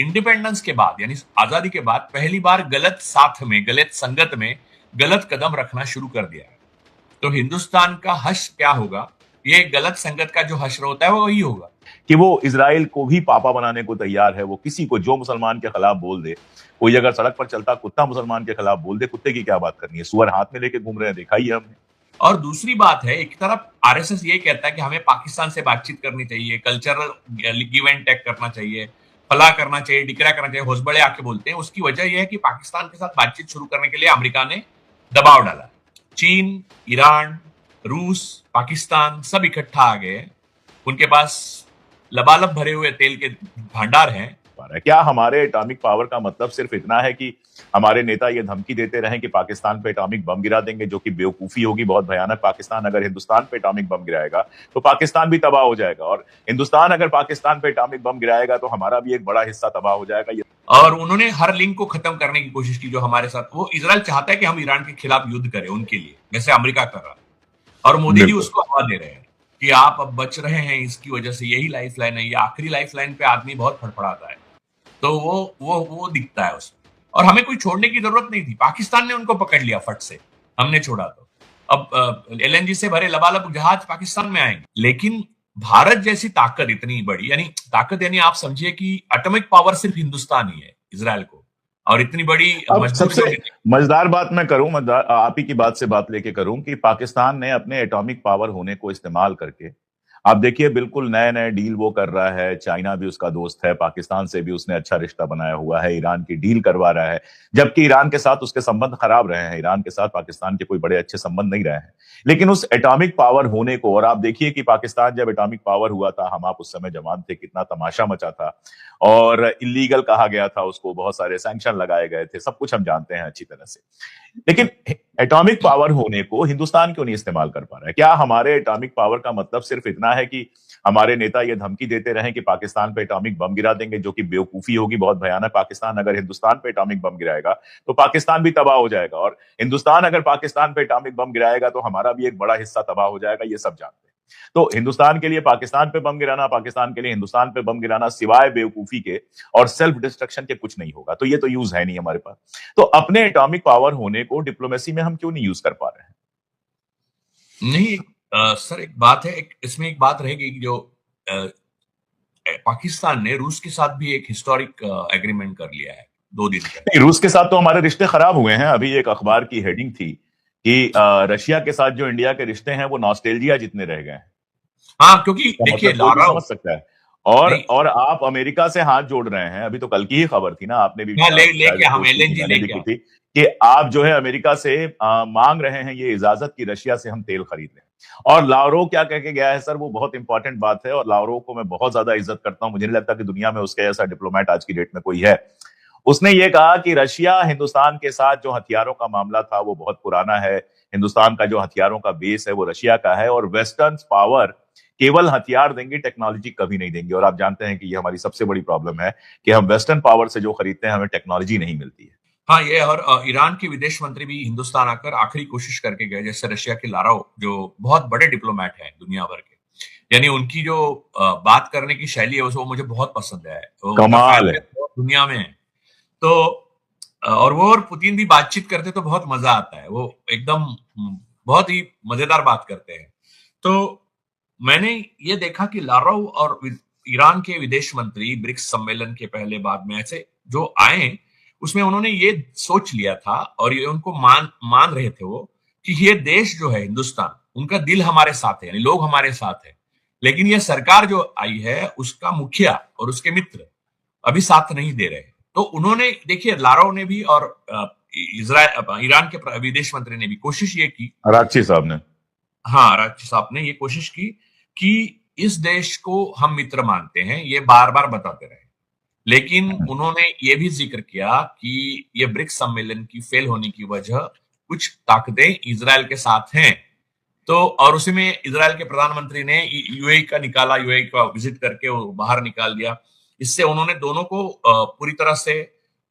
Independence के बाद यानी आजादी के बाद पहली बार गलत साथ में, गलत संगत में गलत कदम रखना शुरू कर दिया है। तो हिंदुस्तान का हश्र क्या होगा? ये गलत संगत का जो हश्र होता है वो वही होगा कि वो इजराइल को भी पापा बनाने को तैयार है। वो किसी को जो मुसलमान के खिलाफ बोल दे, कोई अगर सड़क पर चलता कुत्ता मुसलमान के खिलाफ बोल दे, कुत्ते की क्या बात करनी है, सुअर हाथ में लेके घूम रहे हैं, देखा ही है हमने। और दूसरी बात है, एक तरफ आरएसएस ये कहता है कि हमें पाकिस्तान से बातचीत करनी चाहिए, कल्चरल गिव एंड टेक करना चाहिए, फला करना चाहिए, डिकरा करना चाहिए, होसबड़े आके बोलते हैं। उसकी वजह यह है कि पाकिस्तान के साथ बातचीत शुरू करने के लिए अमेरिका ने दबाव डाला। चीन, ईरान, रूस, पाकिस्तान सब इकट्ठा आ गए। उनके पास लबालब भरे हुए तेल के भंडार हैं। क्या हमारे एटॉमिक पावर का मतलब सिर्फ इतना है कि हमारे नेता ये धमकी देते रहें कि पाकिस्तान पे एटॉमिक बम गिरा देंगे, जो कि बेवकूफी होगी, बहुत भयानक। पाकिस्तान अगर हिंदुस्तान पे एटॉमिक बम गिराएगा तो पाकिस्तान भी तबाह हो जाएगा, और हिंदुस्तान अगर पाकिस्तान पे एटॉमिक बम गिराएगा तो हमारा भी एक बड़ा हिस्सा तबाह हो जाएगा। ये और उन्होंने हर लिंक को खत्म करने की कोशिश की जो हमारे साथ। वो इजराइल चाहता है कि हम ईरान के खिलाफ युद्ध करें उनके लिए, जैसे अमेरिका कर रहा है, और मोदी जी उसको हवा दे रहे हैं कि आप अब बच रहे हैं इसकी वजह से, यही लाइफ लाइन है। ये आखिरी लाइफ लाइन पे आदमी बहुत फड़फड़ाता है, तो वो दिखता है उसमें। और हमें कोई छोड़ने की जरूरत नहीं थी, पाकिस्तान ने उनको पकड़ लिया फट से, हमने छोड़ा तो। अब एलएनजी से भरे लबालब जहाज पाकिस्तान में आएंगे, लेकिन भारत जैसी ताकत इतनी बड़ी, यानी ताकत यानी आप समझिए कि एटॉमिक पावर सिर्फ हिंदुस्तान ही है इजराइल को, और इतनी बड़ी अब मजबूत सबसे मजेदार बात मैं करूं, आप ही की बात से बात लेके करूं, कि पाकिस्तान ने अपने एटॉमिक पावर होने को इस्तेमाल करके, आप देखिए, बिल्कुल नए नए डील वो कर रहा है। चाइना भी उसका दोस्त है, पाकिस्तान से भी उसने अच्छा रिश्ता बनाया हुआ है, ईरान की डील करवा रहा है, जबकि ईरान के साथ उसके संबंध खराब रहे हैं। ईरान के साथ पाकिस्तान के कोई बड़े अच्छे संबंध नहीं रहे हैं। लेकिन उस एटॉमिक पावर होने को, और आप देखिए कि पाकिस्तान जब एटॉमिक पावर हुआ था, हम आप उस समय जवान थे, कितना तमाशा मचा था, और इलीगल कहा गया था उसको, बहुत सारे सैंक्शन लगाए गए थे, सब कुछ हम जानते हैं अच्छी तरह से। लेकिन एटॉमिक पावर होने को हिंदुस्तान क्यों नहीं इस्तेमाल कर पा रहा है? क्या हमारे एटॉमिक पावर का मतलब सिर्फ इतना है कि हमारे नेता ये धमकी देते रहें कि पाकिस्तान पे एटॉमिक बम गिरा देंगे, जो कि बेवकूफी होगी, बहुत भयानक। पाकिस्तान अगर हिंदुस्तान पे एटॉमिक बम गिराएगा तो पाकिस्तान भी तबाह हो जाएगा, और हिंदुस्तान अगर पाकिस्तान पे एटॉमिक बम गिराएगा तो हमारा भी एक बड़ा हिस्सा तबाह हो जाएगा, ये सब जानते हैं। तो हिंदुस्तान के लिए पाकिस्तान पे बम गिराना, पाकिस्तान के लिए हिंदुस्तान पे बम गिराना, सिवाय बेवकूफी के और सेल्फ डिस्ट्रक्शन के कुछ नहीं होगा। तो ये तो यूज है नहीं हमारे पास। तो अपने एटॉमिक पावर होने को डिप्लोमेसी में हम क्यों नहीं यूज कर पा रहे हैं? नहीं सर, एक बात है, इसमें एक बात रहेगी कि जो पाकिस्तान ने रूस के साथ भी एक हिस्टोरिक एग्रीमेंट कर लिया है 2 दिन नहीं, रूस के साथ तो हमारे रिश्ते खराब हुए हैं। अभी एक अखबार की हेडिंग थी कि रशिया के साथ जो इंडिया के रिश्ते हैं वो नॉस्टैल्जिया जितने रह गए हैं। हाँ, क्योंकि देखिए मतलब कोई भी लारा समझ सकता है। और आप अमेरिका से हाथ जोड़ रहे हैं। अभी तो कल की ही खबर थी ना, आपने भी शायद लेके हम पोस्ट की थी, एलएनजी मैंने भी लेके की हम। थी, कि आप जो है अमेरिका से मांग रहे हैं ये इजाजत की रशिया से हम तेल खरीद लें। और लावरोव क्या कह के गया है सर, वो बहुत इंपॉर्टेंट बात है, और लावरोव को मैं बहुत ज्यादा इज्जत करता हूं। मुझे नहीं लगता कि दुनिया में उसके ऐसा डिप्लोमेट आज की डेट में कोई है। उसने ये कहा कि रशिया हिंदुस्तान के साथ जो हथियारों का मामला था वो बहुत पुराना है। हिंदुस्तान का जो हथियारों का बेस है वो रशिया का है, और वेस्टर्न पावर केवल हथियार देंगे, टेक्नोलॉजी कभी नहीं देंगे। और आप जानते हैं कि ये हमारी सबसे बड़ी प्रॉब्लम है कि हम वेस्टर्न पावर से जो खरीदते हैं हमें टेक्नोलॉजी नहीं मिलती है। हाँ, ये और ईरान के विदेश मंत्री भी हिंदुस्तान आकर आखिरी कोशिश करके गए, जैसे रशिया के लारोव जो बहुत बड़े डिप्लोमेट हैं दुनिया भर के, यानी उनकी जो बात करने की शैली है वो मुझे बहुत पसंद है। उनका कमाल फैन है। दुनिया में है। तो और वो और पुतिन भी बातचीत करते तो बहुत मजा आता है। वो एकदम बहुत ही मजेदार बात करते हैं। तो मैंने ये देखा कि लारोव और ईरान के विदेश मंत्री ब्रिक्स सम्मेलन के पहले बाद में ऐसे जो आए, उसमें उन्होंने ये सोच लिया था, और ये उनको मान रहे थे वो, कि ये देश जो है हिंदुस्तान, उनका दिल हमारे साथ है, यानी लोग हमारे साथ है। लेकिन ये सरकार जो आई है उसका मुखिया और उसके मित्र अभी साथ नहीं दे रहे। तो उन्होंने, देखिए लारोव ने भी और इजराइल ईरान के विदेश मंत्री ने भी कोशिश ये की, अरागची साहब ने। हाँ, राज साहब ने ये कोशिश की कि इस देश को हम मित्र मानते हैं, ये बार बार बताते रहे। लेकिन उन्होंने ये भी जिक्र किया कि ये ब्रिक्स सम्मेलन की फेल होने की वजह कुछ ताकतें इजराइल के साथ हैं। तो और उसी में इजराइल के प्रधानमंत्री ने यूएई का निकाला, यूएई का विजिट करके वो बाहर निकाल दिया। इससे उन्होंने दोनों को पूरी तरह से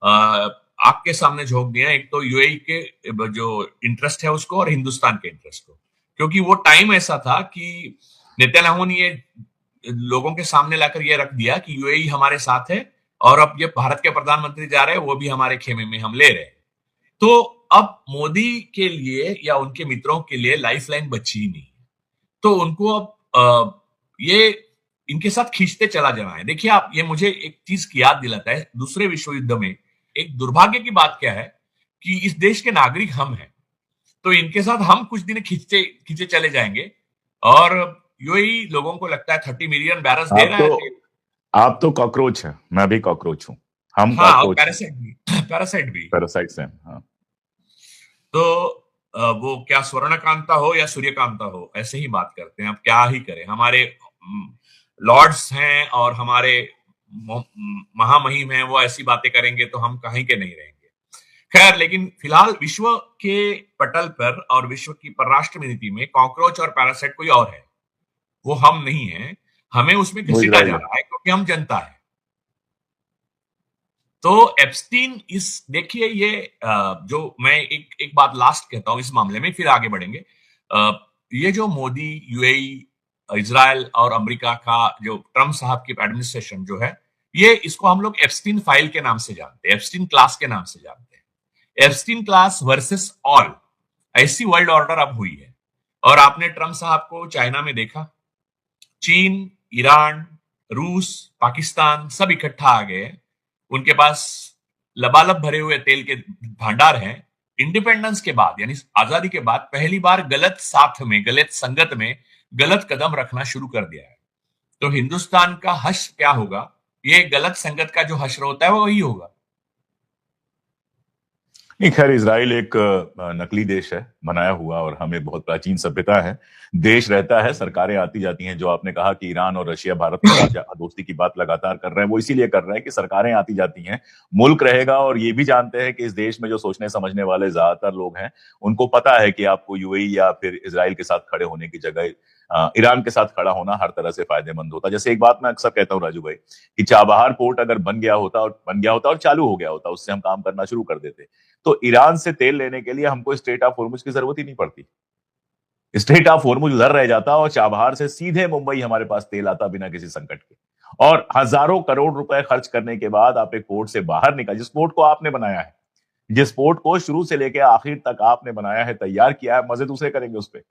आग के सामने झोंक दिया। एक तो यूएई के जो इंटरेस्ट है उसको, और हिंदुस्तान के इंटरेस्ट को, क्योंकि वो टाइम ऐसा था कि नेतन्याहू ने ये लोगों के सामने लाकर ये रख दिया कि यूएई हमारे साथ है, और अब ये भारत के प्रधानमंत्री जा रहे हैं, वो भी हमारे खेमे में हम ले रहे हैं। तो अब मोदी के लिए या उनके मित्रों के लिए लाइफलाइन बची ही नहीं। तो उनको अब ये इनके साथ खींचते चला जाना है। देखिए आप, ये मुझे एक चीज की याद दिलाता है, दूसरे विश्व युद्ध में एक दुर्भाग्य की बात क्या है कि इस देश के नागरिक हम हैं, तो इनके साथ हम कुछ दिन खींचते खींचे चले जाएंगे, और यूएई लोगों को लगता है 30 मिलियन बैरल्स दे आप रहा तो है। आप तो कॉकरोच हैं, मैं भी कॉकरोच हूं, हम हाँ, और कॉकरोच हैं, पैरासाइट भी पैरासाइट भी। पैरासाइट्स हैं। हाँ। तो वो क्या स्वर्णकांता हो या सूर्यकांता हो, ऐसे ही बात करते हैं। अब क्या ही करें, हमारे लॉर्ड्स हैं और हमारे महामहिम हैं, वो ऐसी बातें करेंगे तो हम कहीं के नहीं रहेंगे। खैर, लेकिन फिलहाल विश्व के पटल पर और विश्व की परराष्ट्र नीति में कॉकरोच और पैरासाइट कोई और है, वो हम नहीं है। हमें उसमें वो घसीटा इजराइल जा है। रहा है क्योंकि हम जनता है। तो एप्स्टीन इस देखिए ये जो मैं एक एक बात लास्ट कहता हूं इस मामले में, फिर आगे बढ़ेंगे। ये जो मोदी, यूएई, इजराइल और अमेरिका का जो ट्रम्प साहब की एडमिनिस्ट्रेशन जो है, ये इसको हम लोग एप्स्टीन फाइल के नाम से जानते हैं, एप्स्टीन क्लास के नाम से जानते हैं। एप्स्टीन क्लास वर्सेस ऑल, ऐसी वर्ल्ड ऑर्डर अब हुई है। और आपने ट्रम्प साहब को चाइना में देखा, चीन, ईरान, रूस, पाकिस्तान सब इकट्ठा आ गए। उनके पास लबालब भरे हुए तेल के भंडार हैं। इंडिपेंडेंस के बाद यानी आजादी के बाद पहली बार गलत साथ में, गलत संगत में गलत कदम रखना शुरू कर दिया है। तो हिंदुस्तान का हश्र क्या होगा? ये गलत संगत का जो हश्र होता है वो वही होगा। नहीं, खैर इजराइल एक नकली देश है बनाया हुआ, और हमें बहुत प्राचीन सभ्यता है, देश रहता है, सरकारें आती जाती हैं। जो आपने कहा कि ईरान और रशिया भारत के साथ दोस्ती की बात लगातार कर रहे हैं, वो इसीलिए कर रहे हैं कि सरकारें आती जाती हैं, मुल्क रहेगा। और ये भी जानते हैं कि इस देश में जो सोचने समझने वाले ज्यादातर लोग हैं, उनको पता है कि आपको यूएई या फिर इजराइल के साथ खड़े होने की जगह ईरान के साथ खड़ा होना हर तरह से फायदेमंद होता। जैसे एक बात मैं अक्सर कहता हूँ राजू भाई, कि चाबहार पोर्ट अगर बन गया होता और चालू हो गया होता, उससे हम काम करना शुरू कर देते, तो ईरान से तेल लेने के लिए हमको स्ट्रेट ऑफ होर्मुज की जरूरत ही नहीं पड़ती। स्ट्रेट ऑफ होर्मुज उधर रह जाता और चाबहार से सीधे मुंबई हमारे पास तेल आता बिना किसी संकट के। और हजारों करोड़ रुपए खर्च करने के बाद आप एक पोर्ट से बाहर निकल, जिस पोर्ट को आपने बनाया है, जिस पोर्ट को शुरू से लेकर आखिर तक आपने बनाया है, तैयार किया है, मजे दूसरे करेंगे उस पर,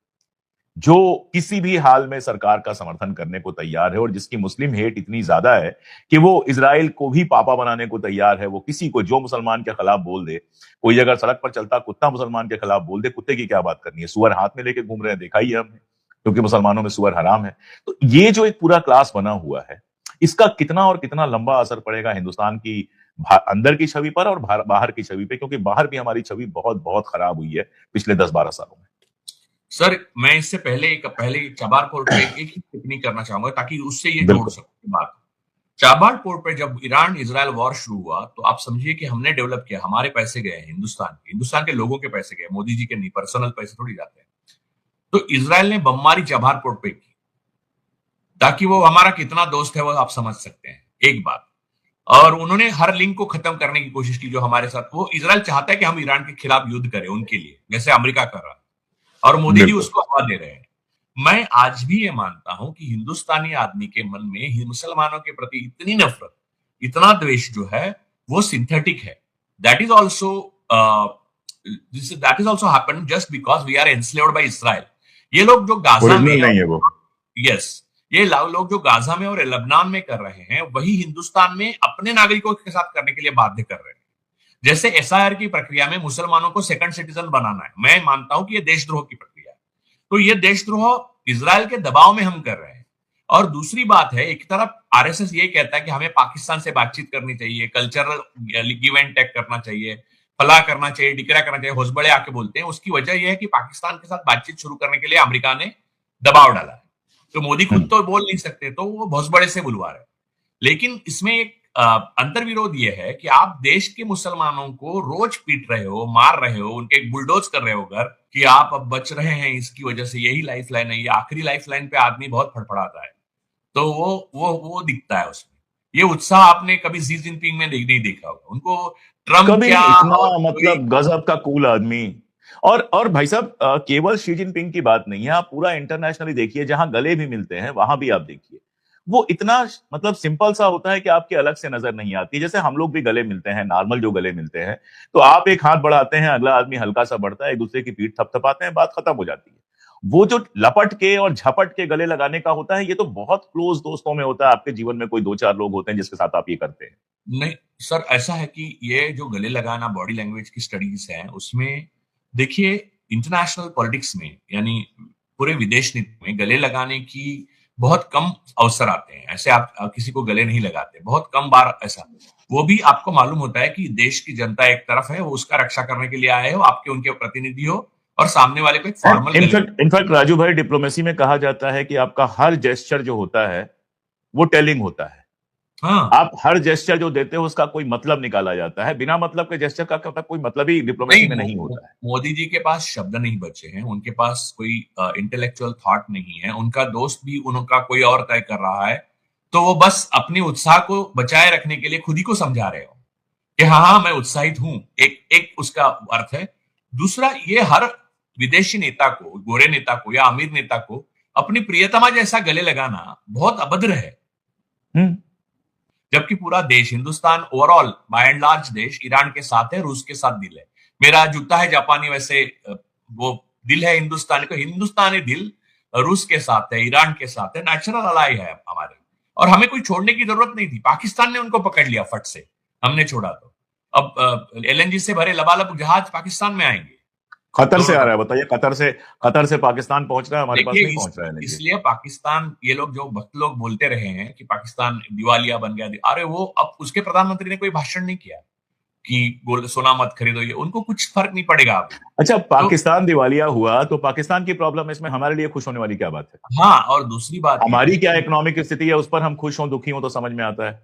जो किसी भी हाल में सरकार का समर्थन करने को तैयार है, और जिसकी मुस्लिम हेट इतनी ज्यादा है कि वो इजराइल को भी पापा बनाने को तैयार है। वो किसी को जो मुसलमान के खिलाफ बोल दे, कोई अगर सड़क पर चलता कुत्ता मुसलमान के खिलाफ बोल दे, कुत्ते की क्या बात करनी है, सुअर हाथ में लेके घूम रहे हैं, देखा ही है हमने, क्योंकि मुसलमानों में सुअर हराम है। तो ये जो एक पूरा क्लास बना हुआ है, इसका कितना और कितना लंबा असर पड़ेगा हिंदुस्तान की अंदर की छवि पर और बाहर की छवि पे, क्योंकि बाहर भी हमारी छवि बहुत बहुत खराब हुई है पिछले 10-12 सालों में। सर, मैं इससे पहले चाबार पोर्ट पे एक ही टिप्पणी करना चाहूंगा ताकि उससे ये जोड़ बिल्कुल। सकूं बात। चाबार पोर्ट पे जब ईरान इजराइल वॉर शुरू हुआ, तो आप समझिए कि हमने डेवलप किया, हमारे पैसे गए, हिंदुस्तान के लोगों के पैसे गए, मोदी जी के नहीं, पर्सनल पैसे थोड़ी जाते हैं। तो इजराइल ने बमबारी चाबार पोर्ट पे की, ताकि वो हमारा कितना दोस्त है वो आप समझ सकते हैं, एक बात। और उन्होंने हर लिंक को खत्म करने की कोशिश की जो हमारे साथ, वो इजराइल चाहता है कि हम ईरान के खिलाफ युद्ध करें उनके लिए, जैसे अमेरिका कर रहा है, और मोदी जी बिल्कुल। उसको हवा दे रहे हैं। मैं आज भी ये मानता हूं कि हिंदुस्तानी आदमी के मन में मुसलमानों के प्रति इतनी नफरत, इतना द्वेष जो है, वो सिंथेटिक है। That is also that is also happen just because we are enslaved by Israel. ये लोग जो गाजा में, ओरिजिनल नहीं है वो। यस, ये लोग जो गाजा में और लेबनान में कर रहे हैं, वही हिंदुस्तान में अपने नागरिकों के साथ करने के लिए बाध्य कर रहे हैं। जैसे एसआईआर की प्रक्रिया में मुसलमानों को सेकंड सिटीजन बनाना है, मैं मानता हूं कि यह देशद्रोह की प्रक्रिया है। तो ये देशद्रोह इजराइल के दबाव में हम कर रहे हैं। और दूसरी बात है, एक तरफ आरएसएस ये कहता है कि हमें पाकिस्तान से बातचीत करनी चाहिए, कल्चरल गिव एंड टेक करना चाहिए, फला करना चाहिए, डिकरा करना चाहिए, होसबड़े आके बोलते हैं। उसकी वजह यह है कि पाकिस्तान के साथ बातचीत शुरू करने के लिए अमेरिका ने दबाव डाला है। तो मोदी खुद तो बोल नहीं सकते, तो वो भोसबड़े से बुलवा रहे। लेकिन इसमें एक अंतर्विरोध यह है कि आप देश के मुसलमानों को रोज पीट रहे हो, मार रहे हो, उनके बुलडोज कर रहे हो घर, कि आप अब बच रहे हैं इसकी वजह से, यही लाइफ लाइन है, ये आखिरी लाइफ लाइन पे आदमी बहुत फड़फड़ाता है। तो वो दिखता है उसमें। ये उत्साह आपने कभी शी जिनपिंग में नहीं देखा होगा। उनको ट्रम्प कभी क्या इतना, और कोई, मतलब गजब का कूल आदमी। और भाई साहब, केवल शी जिनपिंग की बात नहीं है, आप पूरा इंटरनेशनली देखिए, जहां गले भी मिलते हैं वहां भी आप देखिए, वो इतना मतलब सिंपल सा होता है कि आपके अलग से नजर नहीं आती। जैसे हम लोग भी गले मिलते हैं, नॉर्मल जो गले मिलते हैं, तो आप एक हाथ बढ़ाते हैं, अगला आदमी हल्का सा बढ़ता है, एक दूसरे की पीठ थपथपाते हैं, बात खत्म हो जाती है। वो जो लपट के और झपट के गले लगाने का होता है, ये तो बहुत क्लोज दोस्तों में होता है। आपके जीवन में कोई दो चार लोग होते हैं जिसके साथ आप ये करते हैं। नहीं सर, ऐसा है कि ये जो गले लगाना बॉडी लैंग्वेज की स्टडीज है उसमें देखिए, इंटरनेशनल पॉलिटिक्स में यानी पूरे विदेश नीति में गले लगाने की बहुत कम अवसर आते हैं। ऐसे आप किसी को गले नहीं लगाते, बहुत कम बार ऐसा। वो भी आपको मालूम होता है कि देश की जनता एक तरफ है, वो उसका रक्षा करने के लिए आए हो, आपके उनके प्रतिनिधि हो, और सामने वाले को एक फॉर्मल गले। इनफैक्ट राजू भाई, डिप्लोमेसी में कहा जाता है कि आपका हर जेस्चर जो होता है वो टेलिंग होता है। हाँ, आप हर जेस्चर जो देते हो उसका कोई मतलब निकाला जाता है। बिना मतलब के जेस्चर का कोई मतलब ही डिप्लोमेसी नहीं, में नहीं होता है। मोदी जी के पास शब्द नहीं बचे हैं, उनके पास कोई इंटेलेक्चुअल थॉट नहीं है, उनका दोस्त भी उनका कोई और तय कर रहा है। तो वो बस अपने उत्साह को बचाए रखने के लिए खुद ही को समझा रहे हो कि हाँ हाँ मैं उत्साहित हूं, एक एक उसका अर्थ है। दूसरा, ये हर विदेशी नेता को, गोरे नेता को या अमीर नेता को अपनी प्रियतमा जैसा गले लगाना बहुत अभद्र है। हम्म। जबकि पूरा देश, Hindustan overall by and large देश ईरान के साथ है, रूस के साथ दिल है। मेरा जूता है जापानी, वैसे वो दिल है हिंदुस्तानी, तो हिंदुस्तानी दिल रूस के साथ है, ईरान के साथ है, नेचुरल अलाई है हमारे। और हमें कोई छोड़ने की जरूरत नहीं थी, पाकिस्तान ने उनको पकड़ लिया फट से, हमने छोड़ा तो। अब एलएनजी से भरे लबालब जहाज पाकिस्तान में आएंगे। कतर से तो आ रहा है, बताइए। कतर से पाकिस्तान पहुंच रहा है, हमारे पास देखिए नहीं पहुंच रहा है। लीजिए। इसलिए पाकिस्तान, ये लोग जो भक्त लोग बोलते रहे हैं कि पाकिस्तान दिवालिया बन गया, अरे वो अब उसके प्रधानमंत्री ने कोई भाषण नहीं किया कि गोल्ड सोना मत खरीदो, ये उनको कुछ फर्क नहीं पड़ेगा अभी। अच्छा, तो पाकिस्तान दिवालिया हुआ तो पाकिस्तान की प्रॉब्लम है, इसमें हमारे लिए खुश होने वाली क्या बात है? हाँ, और दूसरी बात यह हमारी है क्या कि इकोनॉमिक स्थिति है, उस पर हम खुश हों दुखी हों तो समझ में आता है।